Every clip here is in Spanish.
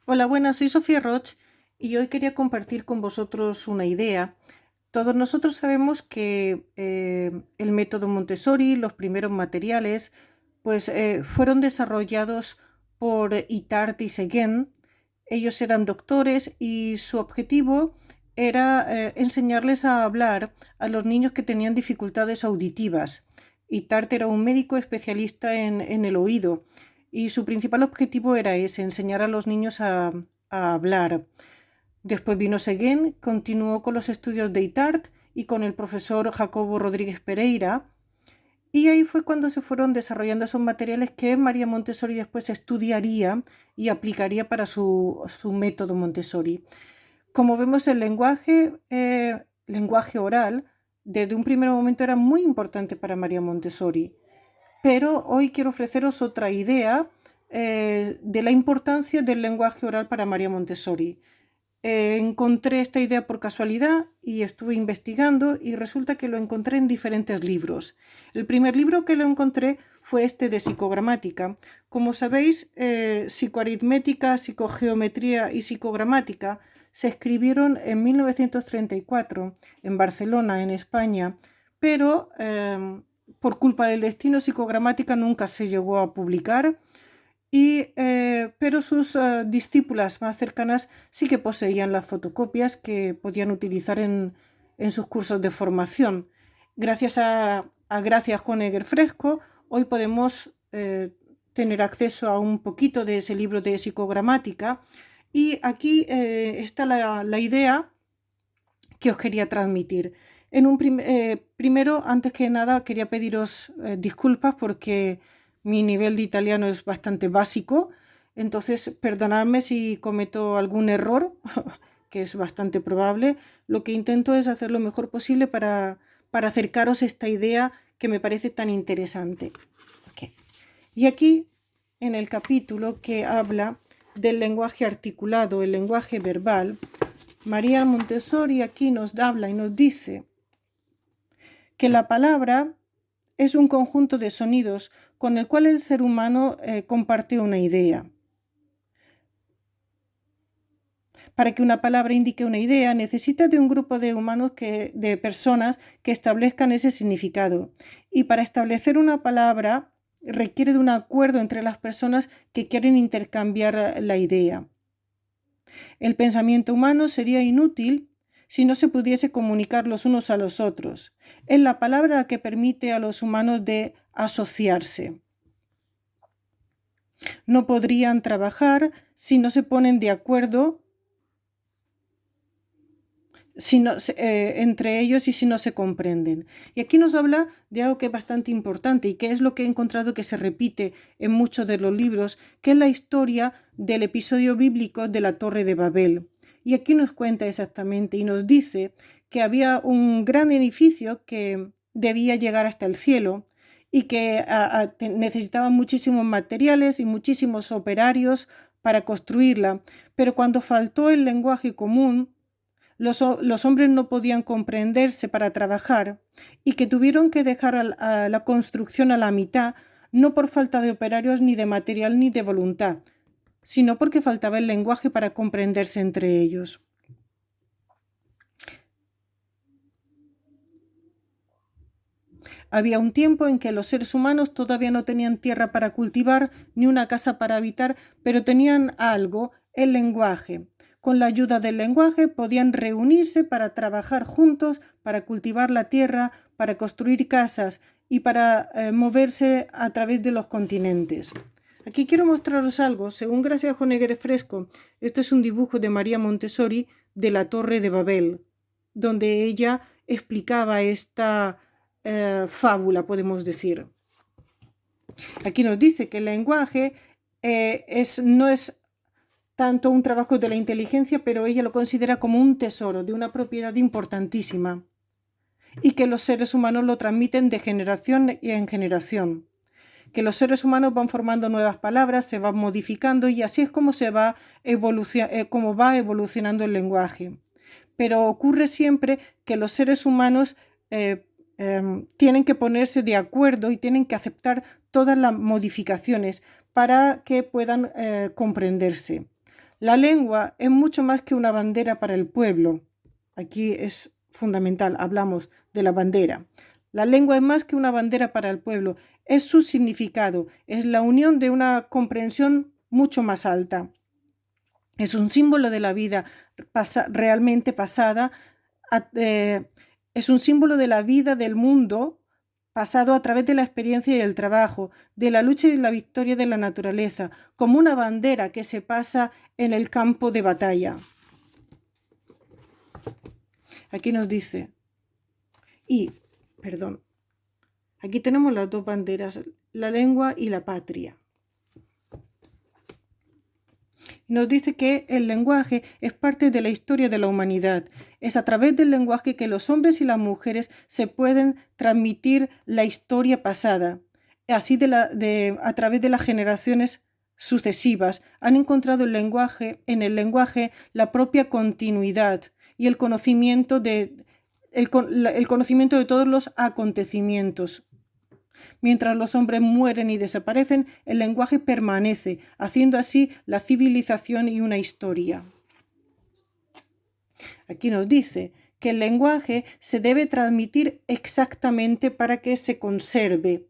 Hola, buenas, soy Sofía Roch y hoy quería compartir con vosotros una idea. Todos nosotros sabemos que el método Montessori, los primeros materiales, fueron desarrollados por Itard y Seguin. Ellos eran doctores y su objetivo era enseñarles a hablar a los niños que tenían dificultades auditivas. Itard era un médico especialista en el oído y su principal objetivo era ese, enseñar a los niños a hablar. Después vino Seguin, continuó con los estudios de Itard y con el profesor Jacobo Rodríguez Pereira, y ahí fue cuando se fueron desarrollando esos materiales que María Montessori después estudiaría y aplicaría para su método Montessori. Como vemos, el lenguaje oral, desde un primer momento era muy importante para María Montessori. Pero hoy quiero ofreceros otra idea de la importancia del lenguaje oral para María Montessori. Encontré esta idea por casualidad y estuve investigando y resulta que lo encontré en diferentes libros. El primer libro que lo encontré fue este de psicogramática. Como sabéis, psicoaritmética, psicogeometría y psicogramática se escribieron en 1934 en Barcelona, en España, pero por culpa del destino, psicogramática nunca se llegó a publicar, pero sus discípulas más cercanas sí que poseían las fotocopias que podían utilizar en sus cursos de formación. Gracias a Gracia Honegger Fresco, hoy podemos tener acceso a un poquito de ese libro de psicogramática, y aquí está la idea que os quería transmitir. Primero, antes que nada, quería pediros disculpas porque mi nivel de italiano es bastante básico, entonces perdonadme si cometo algún error, que es bastante probable. Lo que intento es hacer lo mejor posible para acercaros esta idea que me parece tan interesante. Okay. Y aquí, en el capítulo que habla del lenguaje articulado, el lenguaje verbal, María Montessori aquí nos habla y nos dice que la palabra es un conjunto de sonidos con el cual el ser humano comparte una idea. Para que una palabra indique una idea, necesita de un grupo de de personas que establezcan ese significado. Y para establecer una palabra requiere de un acuerdo entre las personas que quieren intercambiar la idea. El pensamiento humano sería inútil si no se pudiese comunicar los unos a los otros. Es la palabra que permite a los humanos de asociarse. No podrían trabajar si no se ponen de acuerdo entre ellos y si no se comprenden. Y aquí nos habla de algo que es bastante importante y que es lo que he encontrado que se repite en muchos de los libros, que es la historia del episodio bíblico de la Torre de Babel. Y aquí nos cuenta exactamente y nos dice que había un gran edificio que debía llegar hasta el cielo y que necesitaba muchísimos materiales y muchísimos operarios para construirla, pero cuando faltó el lenguaje común, los hombres no podían comprenderse para trabajar y que tuvieron que dejar a la construcción a la mitad, no por falta de operarios ni de material ni de voluntad, sino porque faltaba el lenguaje para comprenderse entre ellos. Había un tiempo en que los seres humanos todavía no tenían tierra para cultivar ni una casa para habitar, pero tenían algo, el lenguaje. Con la ayuda del lenguaje podían reunirse para trabajar juntos, para cultivar la tierra, para construir casas y para moverse a través de los continentes. Aquí quiero mostraros algo. Según Gracia Honegger Fresco, este es un dibujo de María Montessori de la Torre de Babel, donde ella explicaba esta fábula, podemos decir. Aquí nos dice que el lenguaje no es tanto un trabajo de la inteligencia, pero ella lo considera como un tesoro, de una propiedad importantísima, y que los seres humanos lo transmiten de generación en generación. Que los seres humanos van formando nuevas palabras, se van modificando y así es como como va evolucionando el lenguaje. Pero ocurre siempre que los seres humanos tienen que ponerse de acuerdo y tienen que aceptar todas las modificaciones para que puedan comprenderse. La lengua es mucho más que una bandera para el pueblo. Aquí es fundamental, hablamos de la bandera. La lengua es más que una bandera para el pueblo, es su significado, es la unión de una comprensión mucho más alta. Es un símbolo de la vida realmente pasada, es un símbolo de la vida del mundo pasado a través de la experiencia y el trabajo, de la lucha y la victoria de la naturaleza, como una bandera que se pasa en el campo de batalla. Aquí nos dice, aquí tenemos las dos banderas, la lengua y la patria. Nos dice que el lenguaje es parte de la historia de la humanidad. Es a través del lenguaje que los hombres y las mujeres se pueden transmitir la historia pasada. Así a través de las generaciones sucesivas han encontrado en el lenguaje la propia continuidad y el conocimiento de todos los acontecimientos. Mientras los hombres mueren y desaparecen, el lenguaje permanece, haciendo así la civilización y una historia. Aquí nos dice que el lenguaje se debe transmitir exactamente para que se conserve.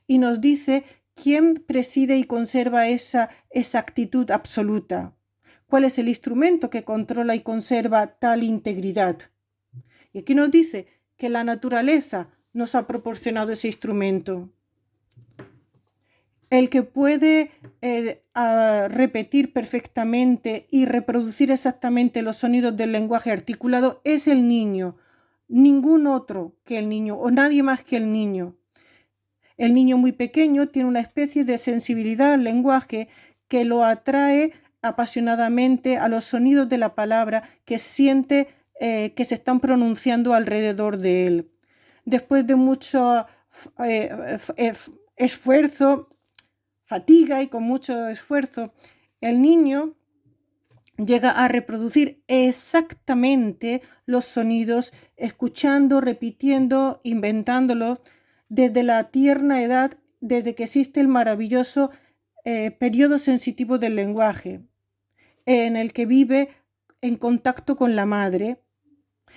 Y nos dice quién preside y conserva esa exactitud absoluta. ¿Cuál es el instrumento que controla y conserva tal integridad? Y aquí nos dice que la naturaleza nos ha proporcionado ese instrumento. El que puede repetir perfectamente y reproducir exactamente los sonidos del lenguaje articulado es el niño. Ningún otro que el niño o nadie más que el niño. El niño muy pequeño tiene una especie de sensibilidad al lenguaje que lo atrae apasionadamente a los sonidos de la palabra que siente que se están pronunciando alrededor de él. Después de mucho esfuerzo, fatiga y con mucho esfuerzo, el niño llega a reproducir exactamente los sonidos, escuchando, repitiendo, inventándolos, desde la tierna edad, desde que existe el maravilloso periodo sensitivo del lenguaje, en el que vive en contacto con la madre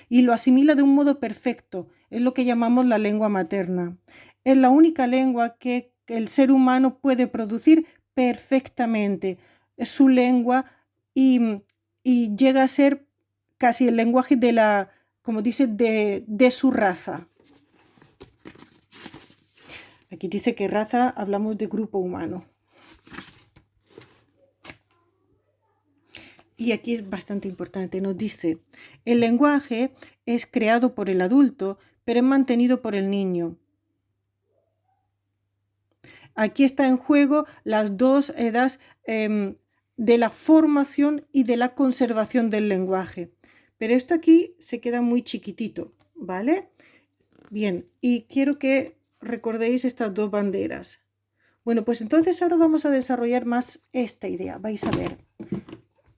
y lo asimila de un modo perfecto. Es lo que llamamos la lengua materna. Es la única lengua que el ser humano puede producir perfectamente. Es su lengua y llega a ser casi el lenguaje de su raza. Aquí dice que raza hablamos de grupo humano. Y aquí es bastante importante, nos dice, el lenguaje es creado por el adulto, pero es mantenido por el niño. Aquí está en juego las dos edades de la formación y de la conservación del lenguaje. Pero esto aquí se queda muy chiquitito, ¿vale? Bien, y quiero que recordéis estas dos banderas. Bueno, pues entonces ahora vamos a desarrollar más esta idea. Vais a ver.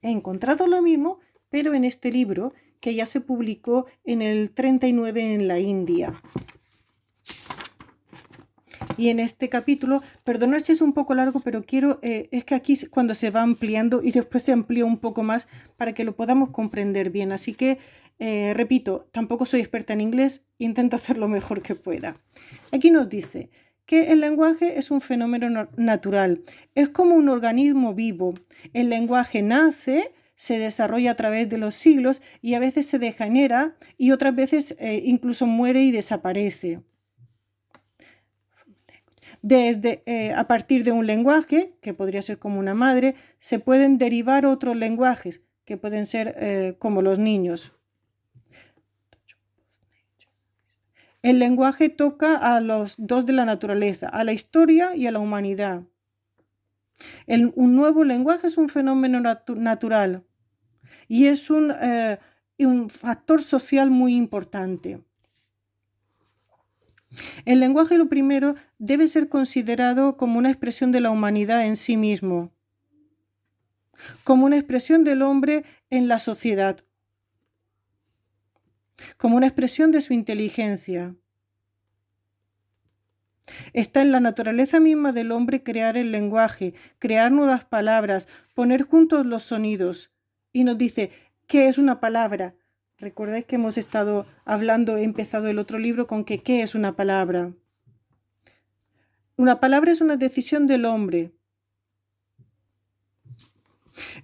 He encontrado lo mismo, pero en este libro que ya se publicó en el 39 en la India. Y en este capítulo, perdonad si es un poco largo, pero es que aquí es cuando se va ampliando y después se amplía un poco más para que lo podamos comprender bien. Así que, repito, tampoco soy experta en inglés, intento hacer lo mejor que pueda. Aquí nos dice que el lenguaje es un fenómeno natural, es como un organismo vivo. El lenguaje nace, se desarrolla a través de los siglos y a veces se degenera y otras veces incluso muere y desaparece. A partir de un lenguaje, que podría ser como una madre, se pueden derivar otros lenguajes, que pueden ser como los niños. El lenguaje toca a los dos de la naturaleza, a la historia y a la humanidad. Un nuevo lenguaje es un fenómeno natural y es un factor social muy importante. El lenguaje, lo primero, debe ser considerado como una expresión de la humanidad en sí mismo, como una expresión del hombre en la sociedad, como una expresión de su inteligencia. Está en la naturaleza misma del hombre crear el lenguaje, crear nuevas palabras, poner juntos los sonidos. Y nos dice, ¿qué es una palabra? Recordáis que hemos estado hablando, he empezado el otro libro con que ¿qué es una palabra? Una palabra es una decisión del hombre.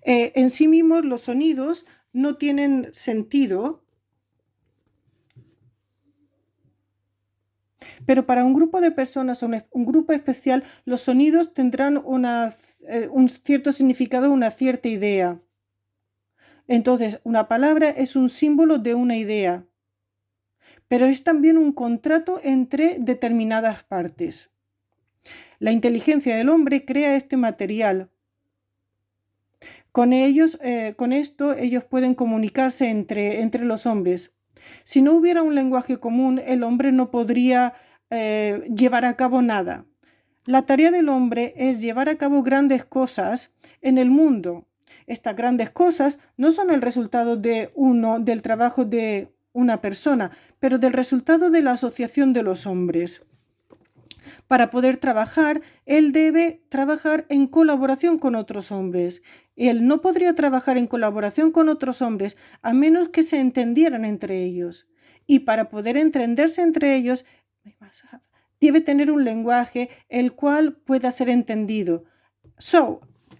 En sí mismos los sonidos no tienen sentido, pero para un grupo de personas o un grupo especial, los sonidos tendrán un cierto significado, una cierta idea. Entonces, una palabra es un símbolo de una idea, pero es también un contrato entre determinadas partes. La inteligencia del hombre crea este material. Con esto ellos pueden comunicarse entre los hombres. Si no hubiera un lenguaje común, el hombre no podría llevar a cabo nada. La tarea del hombre es llevar a cabo grandes cosas en el mundo. Estas grandes cosas no son el resultado del trabajo de una persona, pero del resultado de la asociación de los hombres. Para poder trabajar, él debe trabajar en colaboración con otros hombres. Él no podría trabajar en colaboración con otros hombres a menos que se entendieran entre ellos. Y para poder entenderse entre ellos, debe tener un lenguaje el cual pueda ser entendido.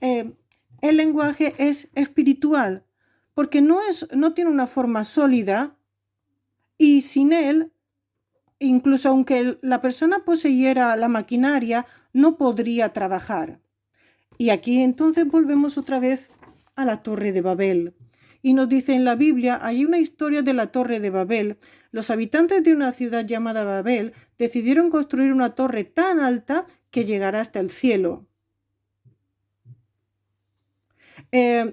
El lenguaje es espiritual porque no tiene una forma sólida y sin él, incluso aunque la persona poseyera la maquinaria, no podría trabajar. Y aquí entonces volvemos otra vez a la Torre de Babel. Y nos dice en la Biblia, hay una historia de la Torre de Babel. Los habitantes de una ciudad llamada Babel decidieron construir una torre tan alta que llegará hasta el cielo.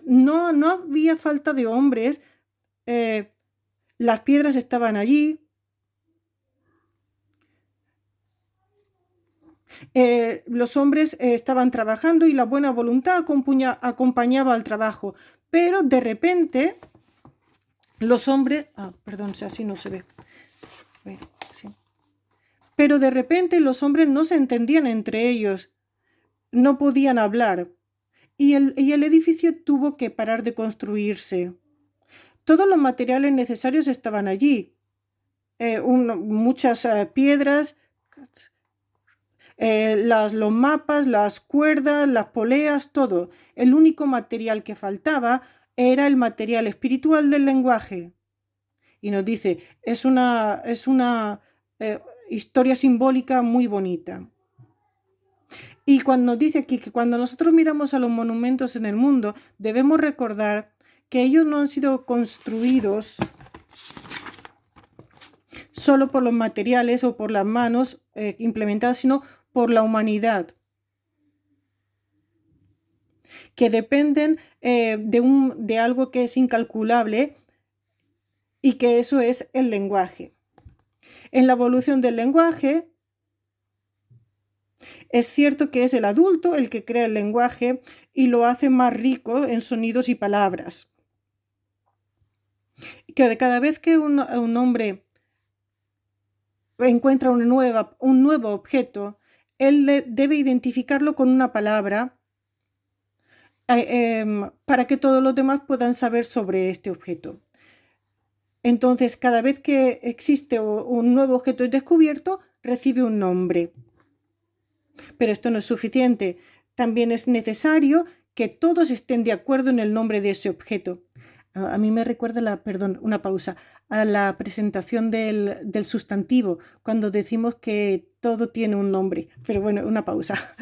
No había falta de hombres, las piedras estaban allí, los hombres estaban trabajando y la buena voluntad acompañaba al trabajo, pero de repente los hombres, perdón, si así no se ve, sí. Pero de repente los hombres no se entendían entre ellos, no podían hablar y el edificio tuvo que parar de construirse. Todos los materiales necesarios estaban allí, muchas piedras, los mapas, las cuerdas, las poleas, todo. El único material que faltaba era el material espiritual del lenguaje. Y nos dice, es una historia simbólica muy bonita. Y cuando nos dice aquí que cuando nosotros miramos a los monumentos en el mundo, debemos recordar que ellos no han sido construidos solo por los materiales o por las manos implementadas, sino por la humanidad, que dependen de algo que es incalculable y que eso es el lenguaje. En la evolución del lenguaje, es cierto que es el adulto el que crea el lenguaje y lo hace más rico en sonidos y palabras. Que cada vez que un hombre encuentra un nuevo objeto, él debe identificarlo con una palabra para que todos los demás puedan saber sobre este objeto. Entonces, cada vez que existe un nuevo objeto descubierto, recibe un nombre. Pero esto no es suficiente. También es necesario que todos estén de acuerdo en el nombre de ese objeto. A mí me recuerda una pausa, a la presentación del sustantivo, cuando decimos que todo tiene un nombre. Pero bueno, una pausa.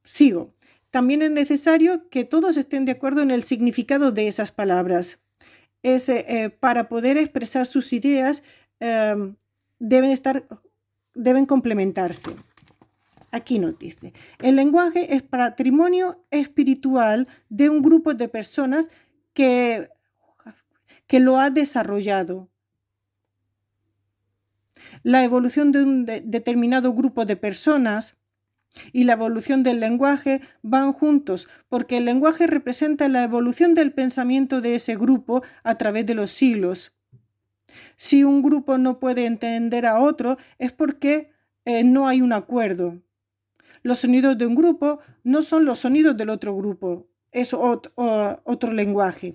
Sigo. También es necesario que todos estén de acuerdo en el significado de esas palabras. Para poder expresar sus ideas, deben complementarse. Aquí nos dice, el lenguaje es patrimonio espiritual de un grupo de personas que lo ha desarrollado. La evolución de un determinado grupo de personas y la evolución del lenguaje van juntos, porque el lenguaje representa la evolución del pensamiento de ese grupo a través de los siglos. Si un grupo no puede entender a otro, es porque no hay un acuerdo. Los sonidos de un grupo no son los sonidos del otro grupo, es otro lenguaje.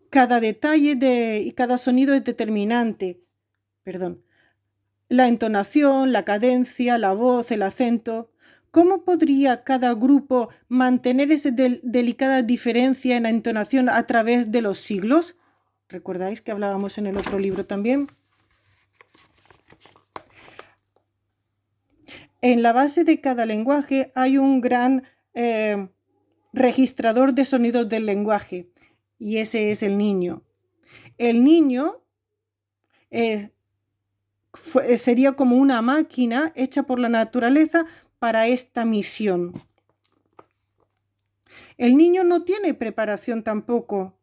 Cada detalle y cada sonido es determinante. Perdón. La entonación, la cadencia, la voz, el acento. ¿Cómo podría cada grupo mantener esa delicada diferencia en la entonación a través de los siglos? ¿Recordáis que hablábamos en el otro libro también? En la base de cada lenguaje hay un gran registrador de sonidos del lenguaje, y ese es el niño. El niño sería como una máquina hecha por la naturaleza para esta misión. El niño no tiene preparación tampoco.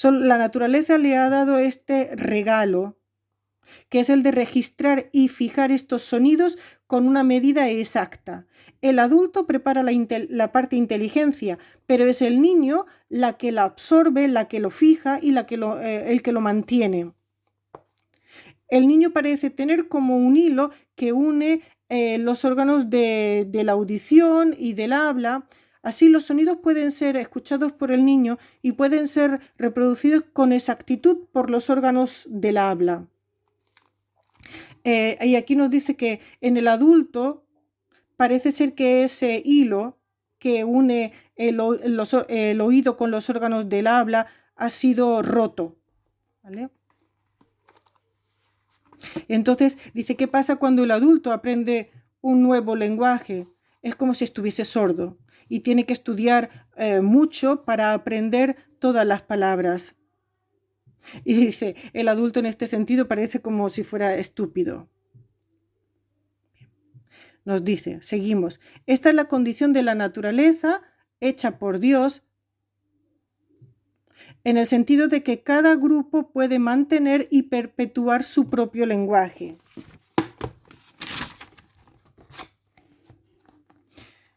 La naturaleza le ha dado este regalo, que es el de registrar y fijar estos sonidos con una medida exacta. El adulto prepara la parte inteligencia, pero es el niño la que la absorbe, la que lo fija y el que lo mantiene. El niño parece tener como un hilo que une los órganos de la audición y del habla. Así los sonidos pueden ser escuchados por el niño y pueden ser reproducidos con exactitud por los órganos del habla. Y aquí nos dice que en el adulto parece ser que ese hilo que une el oído con los órganos del habla ha sido roto, ¿vale? Entonces dice, ¿qué pasa cuando el adulto aprende un nuevo lenguaje? Es como si estuviese sordo y tiene que estudiar mucho para aprender todas las palabras. Y dice, el adulto en este sentido parece como si fuera estúpido. Nos dice, seguimos, esta es la condición de la naturaleza hecha por Dios, en el sentido de que cada grupo puede mantener y perpetuar su propio lenguaje.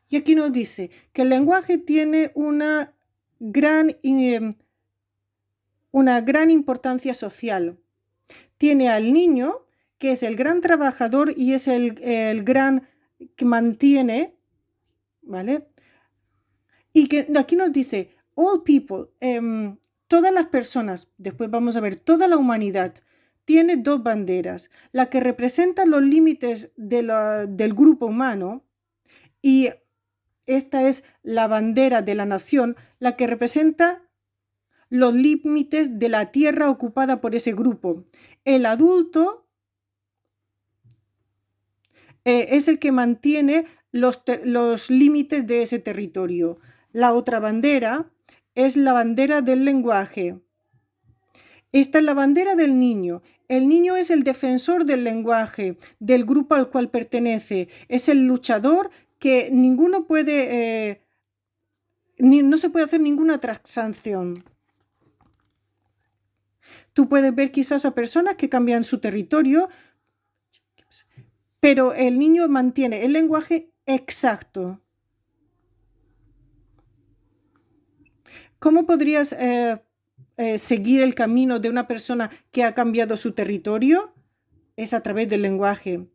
Y aquí nos dice que el lenguaje tiene una gran importancia social. Tiene al niño, que es el gran trabajador y es el gran que mantiene, ¿vale? Y que aquí nos dice, all people, todas las personas, después vamos a ver, toda la humanidad tiene dos banderas, la que representa los límites del grupo humano, y esta es la bandera de la nación, la que representa los límites de la tierra ocupada por ese grupo. El adulto es el que mantiene los límites de ese territorio. La otra bandera es la bandera del lenguaje. Esta es la bandera del niño. El niño es el defensor del lenguaje, del grupo al cual pertenece. Es el luchador que ninguno puede, no se puede hacer ninguna transacción. Tú puedes ver quizás a personas que cambian su territorio, pero el niño mantiene el lenguaje exacto. ¿Cómo podrías seguir el camino de una persona que ha cambiado su territorio? Es a través del lenguaje.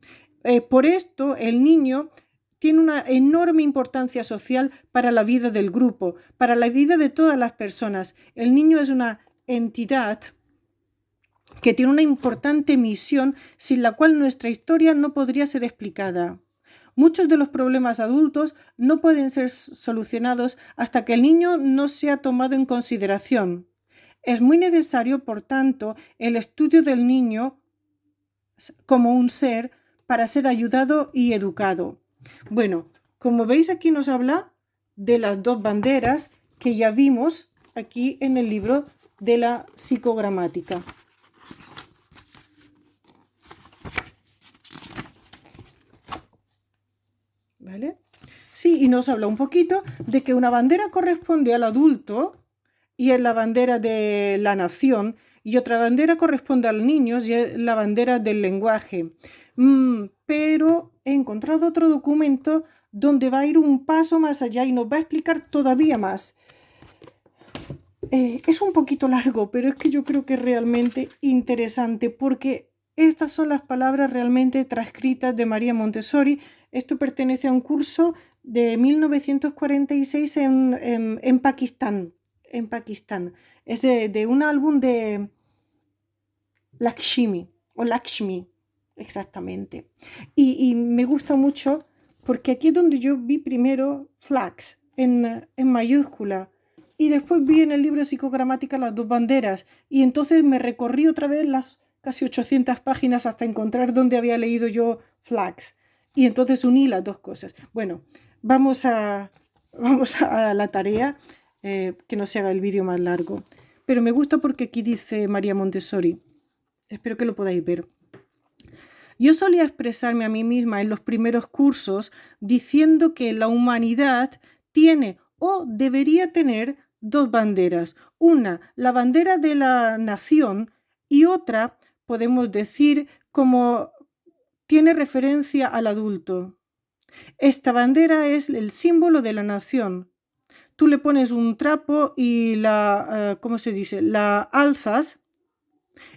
Por esto, el niño tiene una enorme importancia social para la vida del grupo, para la vida de todas las personas. El niño es una entidad que tiene una importante misión sin la cual nuestra historia no podría ser explicada. Muchos de los problemas adultos no pueden ser solucionados hasta que el niño no sea tomado en consideración. Es muy necesario, por tanto, el estudio del niño como un ser para ser ayudado y educado. Bueno, como veis, aquí nos habla de las dos banderas que ya vimos aquí en el libro de la psicogramática. ¿Vale? Sí, y nos habla un poquito de que una bandera corresponde al adulto y es la bandera de la nación, y otra bandera corresponde a los niños y es la bandera del lenguaje. Pero he encontrado otro documento donde va a ir un paso más allá y nos va a explicar todavía más. Es un poquito largo, pero es que yo creo que es realmente interesante porque estas son las palabras realmente transcritas de María Montessori. Esto pertenece a un curso de 1946 en Pakistán. En Pakistán. Es de un álbum de Lakshmi o Lakshmi, exactamente. Y me gusta mucho porque aquí es donde yo vi primero flags en mayúscula y después vi en el libro de psicogramática las dos banderas y entonces me recorrí otra vez las casi 800 páginas hasta encontrar dónde había leído yo flags y entonces uní las dos cosas. Bueno, vamos a la tarea, que no se haga el vídeo más largo. Pero me gusta porque aquí dice María Montessori. Espero que lo podáis ver. Yo solía expresarme a mí misma en los primeros cursos diciendo que la humanidad tiene o debería tener dos banderas. Una, la bandera de la nación y otra, podemos decir, como tiene referencia al adulto. Esta bandera es el símbolo de la nación. Tú le pones un trapo y ¿cómo se dice? La alzas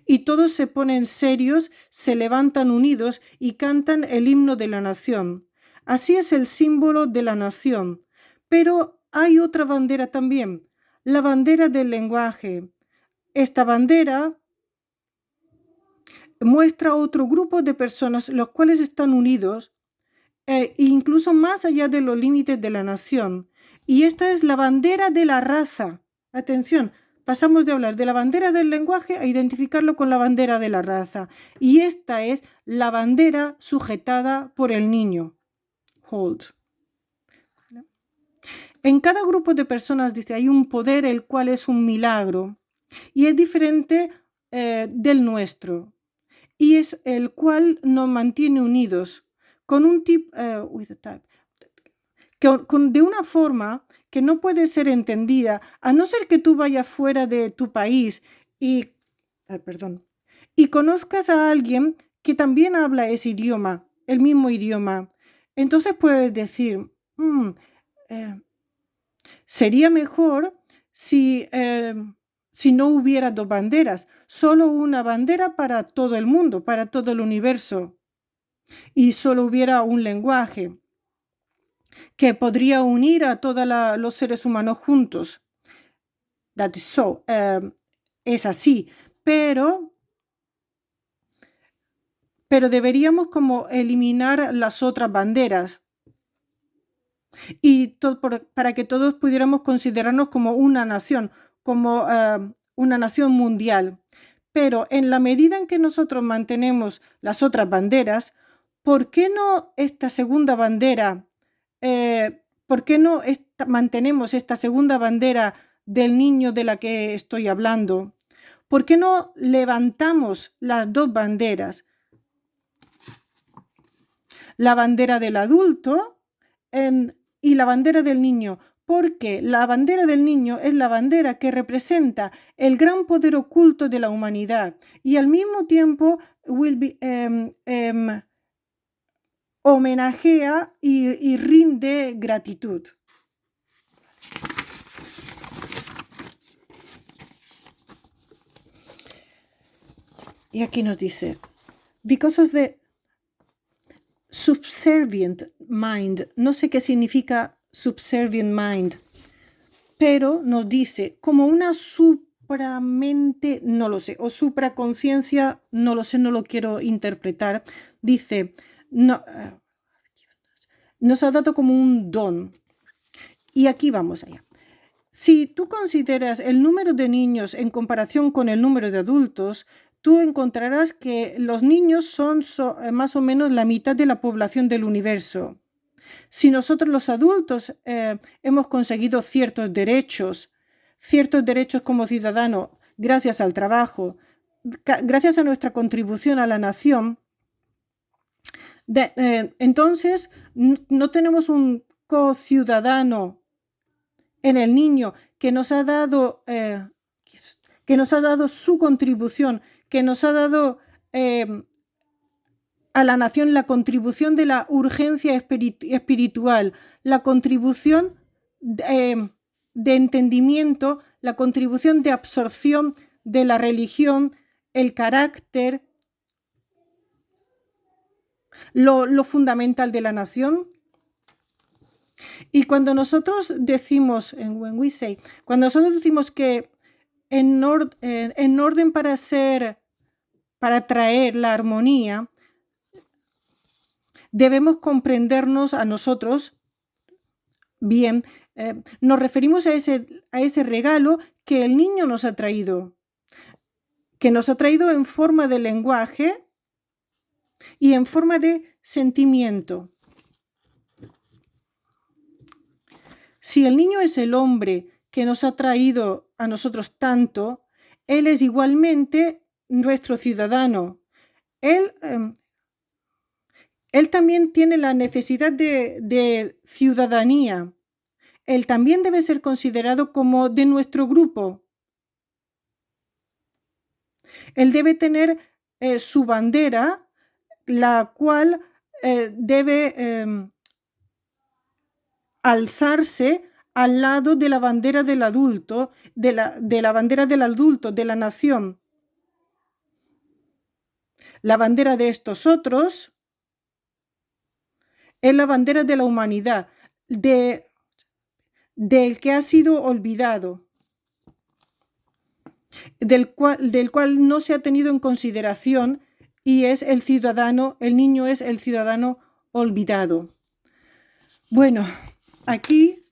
y todos se ponen serios, se levantan unidos y cantan el himno de la nación. Así es el símbolo de la nación. Pero hay otra bandera también, la bandera del lenguaje. Esta bandera muestra otro grupo de personas los cuales están unidos incluso más allá de los límites de la nación. Y esta es la bandera de la raza. Atención, pasamos de hablar de la bandera del lenguaje a identificarlo con la bandera de la raza. Y esta es la bandera sujetada por el niño. Hold. En cada grupo de personas, dice, hay un poder el cual es un milagro y es diferente del nuestro y es el cual nos mantiene unidos con un tipo, de una forma que no puede ser entendida, a no ser que tú vayas fuera de tu país y conozcas a alguien que también habla ese idioma, el mismo idioma. Entonces puedes decir, sería mejor si no hubiera dos banderas, solo una bandera para todo el mundo, para todo el universo, y solo hubiera un lenguaje que podría unir a todos los seres humanos juntos. That is so. Es así, pero deberíamos como eliminar las otras banderas y para que todos pudiéramos considerarnos como una nación, como una nación mundial. Pero en la medida en que nosotros mantenemos las otras banderas, ¿por qué no esta segunda bandera? ¿Por qué no mantenemos esta segunda bandera del niño de la que estoy hablando? ¿Por qué no levantamos las dos banderas? La bandera del adulto y la bandera del niño, porque la bandera del niño es la bandera que representa el gran poder oculto de la humanidad y al mismo tiempo homenajea y rinde gratitud. Y aquí nos dice, because of the subservient mind, no sé qué significa subservient mind, pero nos dice como una supramente, no lo sé, o supraconciencia, no lo sé, no lo quiero interpretar, dice, no, nos ha dado como un don. Y aquí vamos allá. Si tú consideras el número de niños en comparación con el número de adultos, tú encontrarás que los niños son más o menos la mitad de la población del universo. Si nosotros los adultos hemos conseguido ciertos derechos como ciudadanos, gracias al trabajo, gracias a nuestra contribución a la nación, entonces no tenemos un co-ciudadano en el niño que nos ha dado su contribución, que nos ha dado a la nación la contribución de la urgencia espiritual, la contribución de entendimiento la contribución de absorción de la religión, el carácter, lo fundamental de la nación. Y cuando nosotros decimos, cuando nosotros decimos que en orden para traer la armonía, debemos comprendernos a nosotros bien. Nos referimos a ese regalo que el niño nos ha traído, en forma de lenguaje y en forma de sentimiento. Si el niño es el hombre que nos ha traído a nosotros tanto, él es igualmente nuestro ciudadano. Él también tiene la necesidad de ciudadanía. Él también debe ser considerado como de nuestro grupo. Él debe tener su bandera, la cual debe alzarse al lado de la bandera del adulto, de la bandera del adulto, de la nación. La bandera de estos otros es la bandera de la humanidad, del que ha sido olvidado, del cual no se ha tenido en consideración, y es el niño es el ciudadano olvidado. Bueno, aquí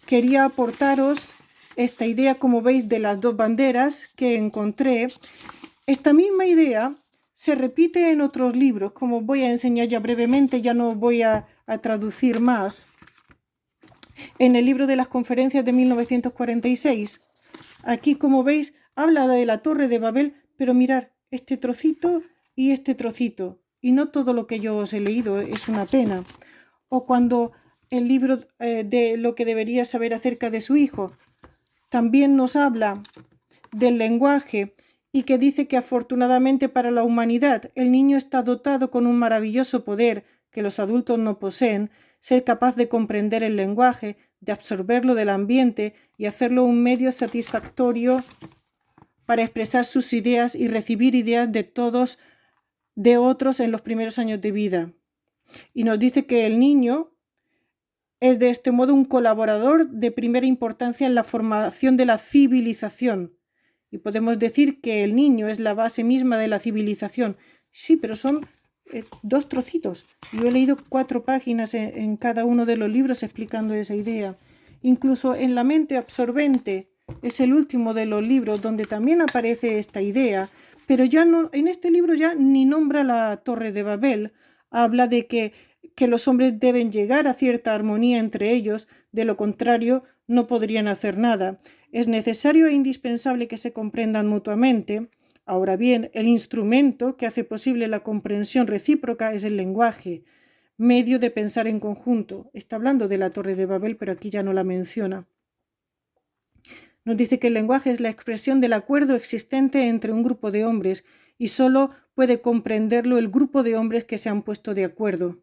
quería aportaros esta idea, como veis, de las dos banderas que encontré. Esta misma idea se repite en otros libros, como voy a enseñar ya brevemente, ya no voy a traducir más. En el libro de las conferencias de 1946, aquí, como veis, habla de la Torre de Babel, pero mirar este trocito y este trocito, y no todo lo que yo os he leído, es una pena. O cuando el libro de lo que debería saber acerca de su hijo también nos habla del lenguaje, y que dice que afortunadamente para la humanidad el niño está dotado con un maravilloso poder que los adultos no poseen, ser capaz de comprender el lenguaje, de absorberlo del ambiente y hacerlo un medio satisfactorio para expresar sus ideas y recibir ideas de otros en los primeros años de vida. Y nos dice que el niño es de este modo un colaborador de primera importancia en la formación de la civilización. Y podemos decir que el niño es la base misma de la civilización. Sí, pero son dos trocitos. Yo he leído 4 páginas en cada uno de los libros explicando esa idea. Incluso en La mente absorbente es el último de los libros donde también aparece esta idea, pero ya no, en este libro ya ni nombra la Torre de Babel. Habla de que los hombres deben llegar a cierta armonía entre ellos, de lo contrario no podrían hacer nada. Es necesario e indispensable que se comprendan mutuamente. Ahora bien, el instrumento que hace posible la comprensión recíproca es el lenguaje, medio de pensar en conjunto. Está hablando de la Torre de Babel, pero aquí ya no la menciona. Nos dice que el lenguaje es la expresión del acuerdo existente entre un grupo de hombres y solo puede comprenderlo el grupo de hombres que se han puesto de acuerdo.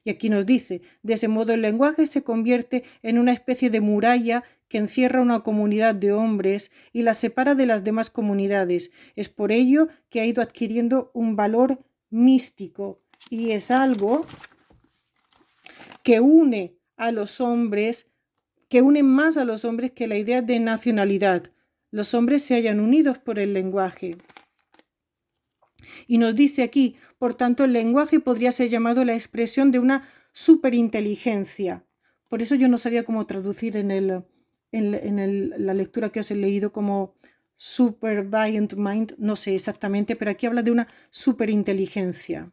Y aquí nos dice, de ese modo el lenguaje se convierte en una especie de muralla que encierra una comunidad de hombres y la separa de las demás comunidades. Es por ello que ha ido adquiriendo un valor místico y es algo que une a los hombres, que une más a los hombres que la idea de nacionalidad. Los hombres se hallan unidos por el lenguaje. Y nos dice aquí, por tanto, el lenguaje podría ser llamado la expresión de una superinteligencia. Por eso yo no sabía cómo traducir en la lectura que os he leído como superviant mind, no sé exactamente, pero aquí habla de una superinteligencia.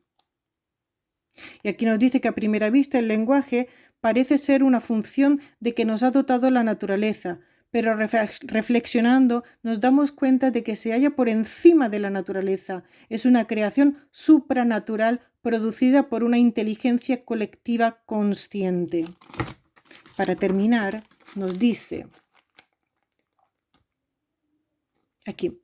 Y aquí nos dice que a primera vista el lenguaje parece ser una función de que nos ha dotado la naturaleza, pero reflexionando nos damos cuenta de que se halla por encima de la naturaleza. Es una creación supranatural producida por una inteligencia colectiva consciente. Para terminar, nos dice aquí,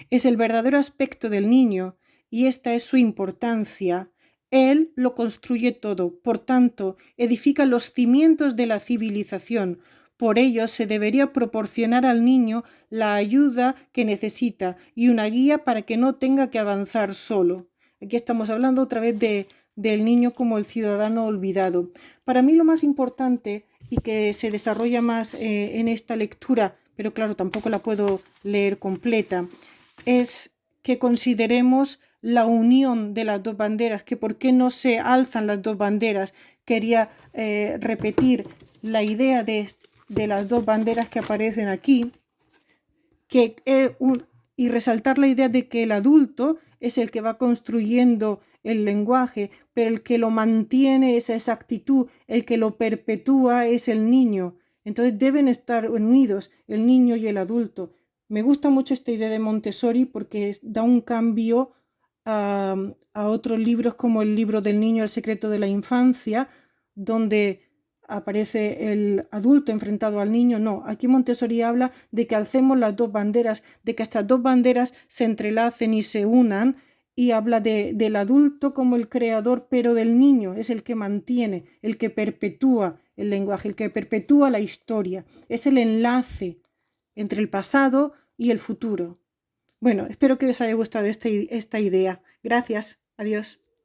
es el verdadero aspecto del niño y esta es su importancia. Él lo construye todo, por tanto, edifica los cimientos de la civilización. Por ello, se debería proporcionar al niño la ayuda que necesita y una guía para que no tenga que avanzar solo. Aquí estamos hablando otra vez del niño como el ciudadano olvidado. Para mí lo más importante y que se desarrolla más en esta lectura, pero claro, tampoco la puedo leer completa, es que consideremos la unión de las dos banderas, que por qué no se alzan las dos banderas. Quería repetir la idea de las dos banderas que aparecen aquí, y resaltar la idea de que el adulto es el que va construyendo el lenguaje, pero el que lo mantiene es esa actitud, el que lo perpetúa es el niño. Entonces deben estar unidos el niño y el adulto. Me gusta mucho esta idea de Montessori porque da un cambio a otros libros como el libro del niño, El secreto de la infancia, donde aparece el adulto enfrentado al niño. No, aquí Montessori habla de que alcemos las dos banderas, de que estas dos banderas se entrelacen y se unan, y habla del adulto como el creador, pero del niño es el que mantiene, el que perpetúa el lenguaje, el que perpetúa la historia, es el enlace entre el pasado y el futuro. Bueno, espero que os haya gustado esta idea. Gracias. Adiós.